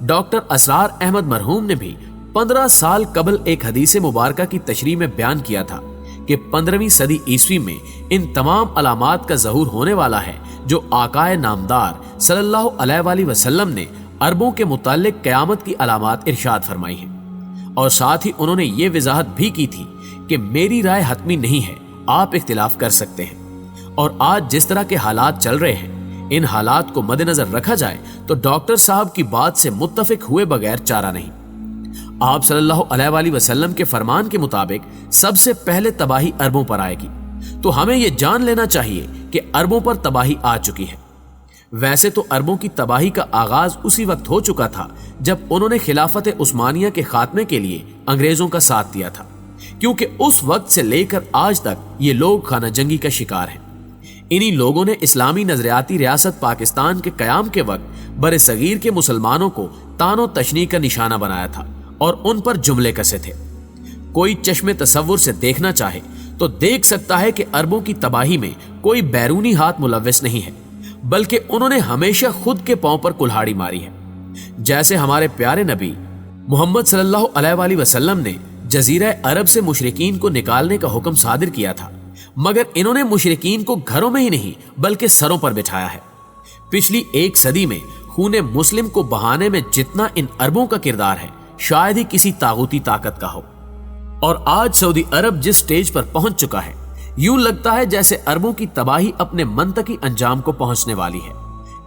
Doctor اسرار احمد مرحوم نے بھی 15 سال قبل ایک حدیث مبارکہ کی تشریح میں بیان کیا تھا کہ 15ویں صدی عیسوی میں ان تمام علامات کا ظہور ہونے والا ہے جو آقائے نامدار صلی اللہ علیہ وآلہ وسلم نے عربوں کے متعلق قیامت کی علامات ارشاد فرمائی ہیں، اور ساتھ ہی انہوں نے یہ وضاحت بھی کی تھی کہ میری رائے حتمی نہیں ہے، آپ اختلاف کر سکتے ہیں۔ اور آج جس طرح کے حالات چل رہے ہیں، ان حالات کو مد نظر رکھا جائے تو ڈاکٹر صاحب کی بات سے متفق ہوئے بغیر چارہ نہیں۔ آپ صلی اللہ علیہ وآلہ وسلم کے فرمان کے مطابق سب سے پہلے تباہی عربوں پر آئے گی، تو ہمیں یہ جان لینا چاہیے کہ عربوں پر تباہی آ چکی ہے۔ ویسے تو عربوں کی تباہی کا آغاز اسی وقت ہو چکا تھا جب انہوں نے خلافت عثمانیہ کے خاتمے کے لیے انگریزوں کا ساتھ دیا تھا، کیونکہ اس وقت سے لے کر آج تک یہ لوگ خانہ جنگی کا شکار ہیں۔ انہی لوگوں نے اسلامی نظریاتی ریاست پاکستان کے قیام کے وقت بر صغیر کے مسلمانوں کو طعن و تشنیع کا نشانہ بنایا تھا اور ان پر جملے کسے تھے۔ کوئی چشم تصور سے دیکھنا چاہے تو دیکھ سکتا ہے کہ عربوں کی تباہی میں کوئی بیرونی ہاتھ ملوث نہیں ہے، بلکہ انہوں نے ہمیشہ خود کے پاؤں پر کلہاڑی ماری ہے۔ جیسے ہمارے پیارے نبی محمد صلی اللہ علیہ وآلہ وسلم نے جزیرہ عرب سے مشرکین کو نکالنے کا حکم صادر کیا تھا، مگر انہوں نے مشرکین کو گھروں میں ہی نہیں بلکہ سروں پر بٹھایا ہے۔ پچھلی ایک صدی میں خون مسلم کو بہانے میں جتنا ان عربوں کا کردار ہے، شاید ہی کسی طاغوتی طاقت کا ہو۔ اور آج سعودی عرب جس سٹیج پر پہنچ چکا ہے، یوں لگتا ہے جیسے عربوں کی تباہی اپنے منطقی انجام کو پہنچنے والی ہے،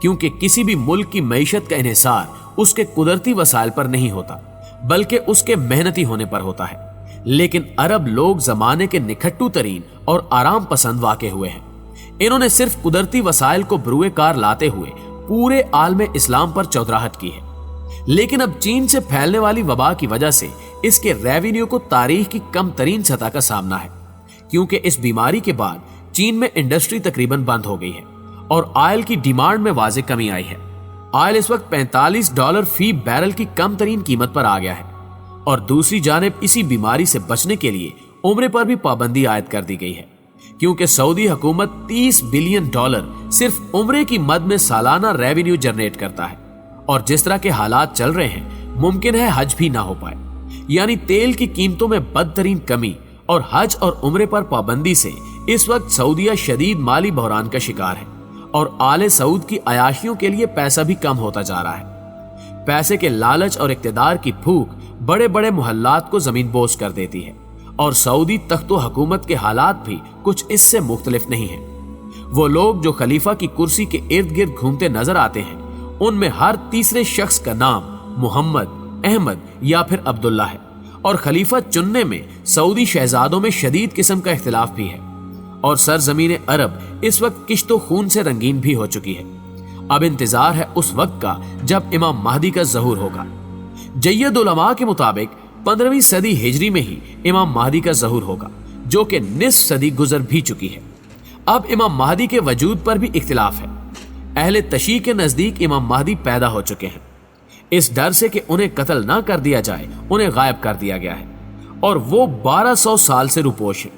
کیونکہ کسی بھی ملک کی معیشت کا انحصار اس کے قدرتی وسائل پر نہیں ہوتا بلکہ اس کے محنتی ہونے پر ہوتا ہے۔ لیکن عرب لوگ زمانے کے نکھٹو ترین اور آرام پسند واقع ہوئے ہیں۔ انہوں نے صرف قدرتی وسائل کو بروئے کار لاتے ہوئے پورے عالم اسلام پر چودراہٹ کی ہے۔ لیکن اب چین سے پھیلنے والی وبا کی وجہ سے اس کے ریونیو کو تاریخ کی کم ترین سطح کا سامنا ہے، کیونکہ اس بیماری کے بعد چین میں انڈسٹری تقریباً بند ہو گئی ہے اور آئل کی ڈیمانڈ میں واضح کمی آئی ہے۔ آئل اس وقت $45 فی بیرل کی کم ترین قیمت پر آ گیا ہے، اور دوسری جانب اسی بیماری سے بچنے کے لیے عمرے پر بھی پابندی عائد کر دی گئی ہے، کیونکہ سعودی حکومت $30 بلین صرف عمرے کی مد میں سالانہ ریونیو جنریٹ کرتا ہے، اور جس طرح کے حالات چل رہے ہیں ممکن ہے حج بھی نہ ہو پائے۔ یعنی تیل کی قیمتوں میں بدترین کمی اور حج اور عمرے پر پابندی سے اس وقت سعودیہ شدید مالی بحران کا شکار ہے، اور آل سعود کی عیاشیوں کے لیے پیسہ بھی کم ہوتا جا رہا ہے۔ پیسے کے لالچ اور اقتدار کی بھوک بڑے بڑے محلات کو زمین بوس کر دیتی ہے، اور سعودی تخت و حکومت کے حالات بھی کچھ اس سے مختلف نہیں ہیں۔ وہ لوگ جو خلیفہ کی کرسی کے ارد گرد گھومتے نظر آتے ہیں، ان میں ہر تیسرے شخص کا نام محمد، احمد یا پھر عبداللہ ہے، اور خلیفہ چننے میں سعودی شہزادوں میں شدید قسم کا اختلاف بھی ہے، اور سرزمین عرب اس وقت کشت و خون سے رنگین بھی ہو چکی ہے۔ اب انتظار ہے اس وقت کا جب امام مہدی کا ظہور ہوگا۔ جید علماء کے مطابق 15ویں صدی ہجری میں ہی امام مہدی کا ظہور ہوگا، جو کہ نصف صدی گزر بھی چکی ہے۔ اب امام مہدی کے وجود پر بھی اختلاف ہے۔ اہل تشیع کے نزدیک امام مہدی پیدا ہو چکے ہیں، اس ڈر سے کہ انہیں قتل نہ کر دیا جائے انہیں غائب کر دیا گیا ہے، اور وہ 1200 سال سے روپوش ہیں۔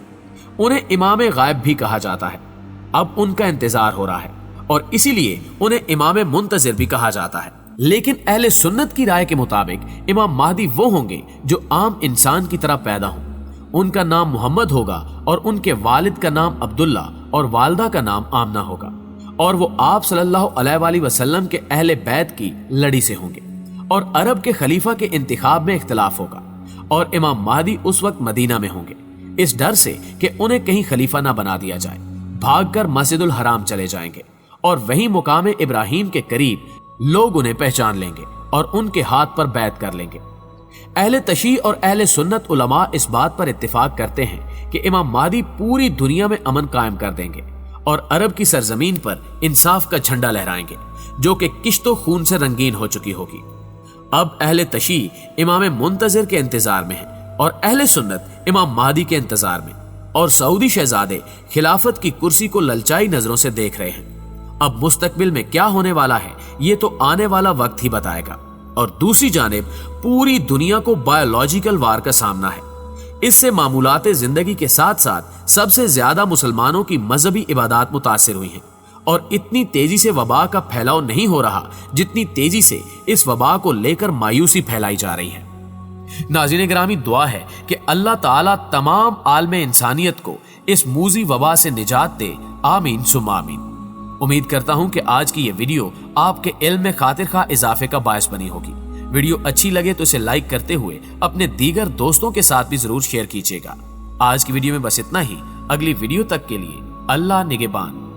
انہیں امام غائب بھی کہا جاتا ہے۔ اب ان کا انتظار ہو رہا ہے، اور اسی لیے انہیں امام منتظر بھی کہا جاتا ہے۔ لیکن اہل سنت کی رائے کے مطابق امام مہدی وہ ہوں گے جو عام انسان کی طرح پیدا ہوں۔ ان کا نام محمد ہوگا، اور ان کے والد کا نام عبداللہ اور والدہ کا نام آمنہ ہوگا، اور وہ آپ صلی اللہ علیہ وآلہ وسلم کے اہل بیت کی لڑی سے ہوں گے، اور عرب کے خلیفہ کے انتخاب میں اختلاف ہوگا، اور امام مہدی اس وقت مدینہ میں ہوں گے، اس ڈر سے کہ انہیں کہیں خلیفہ نہ بنا دیا جائے، بھاگ کر مسجد الحرام چلے جائیں گے، اور وہیں مقام ابراہیم کے قریب لوگ انہیں پہچان لیں گے اور ان کے ہاتھ پر بیعت کر لیں گے۔ اہل تشیع اور اہل سنت علماء اس بات پر اتفاق کرتے ہیں کہ امام مہدی پوری دنیا میں امن قائم کر دیں گے اور عرب کی سرزمین پر انصاف کا جھنڈا لہرائیں گے، جو کہ کشت و خون سے رنگین ہو چکی ہوگی۔ اب اہل تشیع امام منتظر کے انتظار میں ہیں، اور اہل سنت امام مہدی کے انتظار میں، اور سعودی شہزادے خلافت کی کرسی کو للچائی نظروں سے دیکھ رہے ہیں۔ اب مستقبل میں کیا ہونے والا ہے یہ تو آنے والا وقت ہی بتائے گا۔ اور دوسری جانب پوری دنیا کو بایولوجیکل وار کا سامنا ہے۔ اس سے معمولات زندگی کے ساتھ ساتھ سب سے زیادہ مسلمانوں کی مذہبی عبادات متاثر ہوئی ہیں، اور اتنی تیزی سے وبا کا پھیلاؤ نہیں ہو رہا جتنی تیزی سے اس وبا کو لے کر مایوسی پھیلائی جا رہی ہے۔ ناظرین گرامی، دعا ہے کہ اللہ تعالیٰ تمام عالم انسانیت کو اس موذی وبا سے نجات دے، آمین ثم آمین۔ امید کرتا ہوں کہ آج کی یہ ویڈیو آپ کے علم میں خاطر خواہ اضافے کا باعث بنی ہوگی۔ ویڈیو اچھی لگے تو اسے لائک کرتے ہوئے اپنے دیگر دوستوں کے ساتھ بھی ضرور شیئر کیجیے گا۔ آج کی ویڈیو میں بس اتنا ہی، اگلی ویڈیو تک کے لیے اللہ نگہبان۔